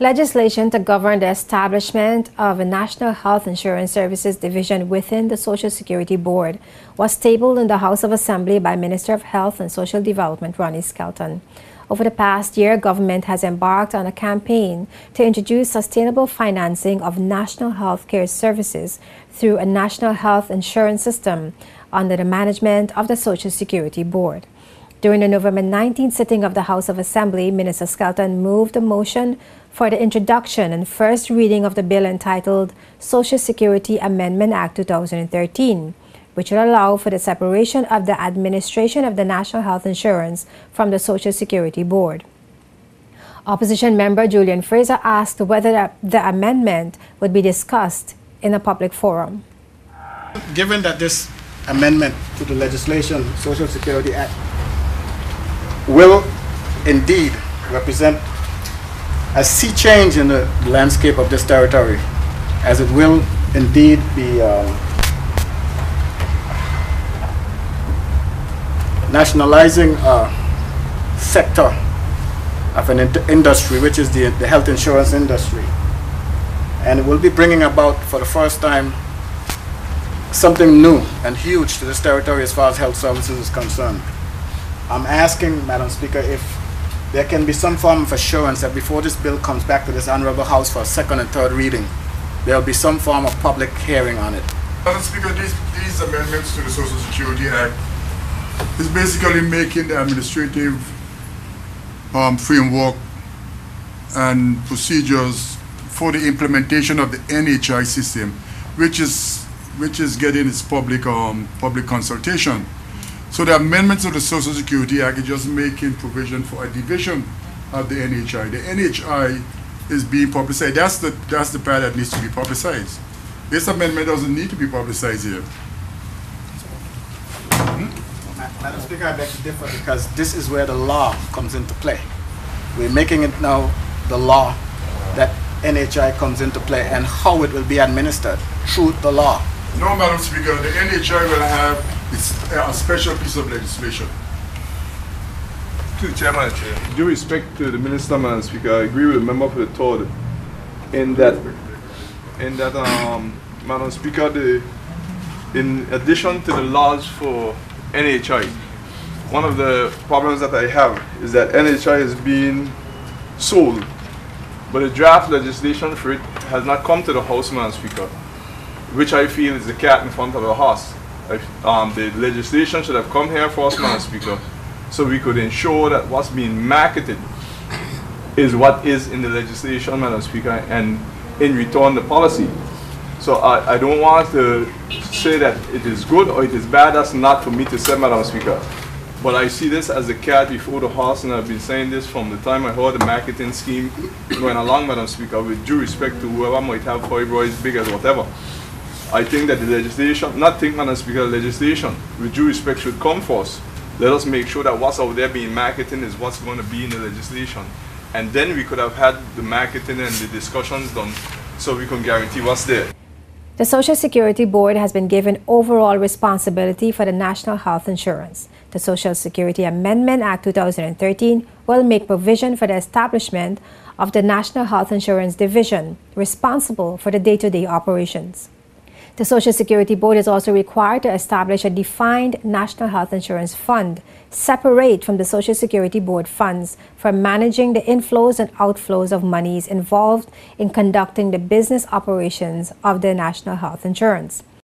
Legislation to govern the establishment of a National Health Insurance Services Division within the Social Security Board was tabled in the House of Assembly by Minister of Health and Social Development Ronnie Skelton. Over the past year, government has embarked on a campaign to introduce sustainable financing of national health care services through a national health insurance system under the management of the Social Security Board. During the November 19th sitting of the House of Assembly, Minister Skelton moved a motion for the introduction and first reading of the bill entitled Social Security Amendment Act 2013, which will allow for the separation of the administration of the National Health Insurance from the Social Security Board. Opposition member Julian Fraser asked whether the amendment would be discussed in a public forum. Given that this amendment to the legislation, Social Security Act, will indeed represent a sea change in the landscape of this territory, as it will indeed be nationalizing a sector of an industry, which is the health insurance industry. And it will be bringing about, for the first time, something new and huge to this territory as far as health services is concerned. I'm asking, Madam Speaker, if there can be some form of assurance that before this bill comes back to this Honorable House for a second and third reading, there will be some form of public hearing on it. Madam Speaker, these amendments to the Social Security Act is basically making the administrative framework and procedures for the implementation of the NHI system, which is getting its public consultation. So the amendments of the Social Security Act is just making provision for a division of the NHI. The NHI is being publicized. That's the part that needs to be publicized. This amendment doesn't need to be publicized here. Madam Speaker, I beg to differ, because this is where the law comes into play. We're making it now the law that NHI comes into play and how it will be administered through the law. No, Madam Speaker, the NHI will have a special piece of legislation. To the Chairman, Chair. Due respect to the Minister, Madam Speaker, I agree with the member for the third in that, Madam Speaker, in addition to the laws for NHI, one of the problems that I have is that NHI is being sold, but the draft legislation for it has not come to the House, Madam Speaker, which I feel is the cat in front of the horse. The legislation should have come here first, Madam Speaker, so we could ensure that what's being marketed is what is in the legislation, Madam Speaker, and in return the policy. So I don't want to say that it is good or it is bad. That's not for me to say, Madam Speaker. But I see this as the cat before the horse, and I've been saying this from the time I heard the marketing scheme going along, Madam Speaker, with due respect to whoever might have fibroids, big as whatever. I think that the legislation, Madam Speaker, legislation, with due respect, should come first. Let us make sure that what's out there being marketed is what's going to be in the legislation. And then we could have had the marketing and the discussions done so we can guarantee what's there. The Social Security Board has been given overall responsibility for the national health insurance. The Social Security Amendment Act 2013 will make provision for the establishment of the National Health Insurance Division, responsible for the day-to-day operations. The Social Security Board is also required to establish a defined National Health Insurance Fund, separate from the Social Security Board funds, for managing the inflows and outflows of monies involved in conducting the business operations of the National Health Insurance.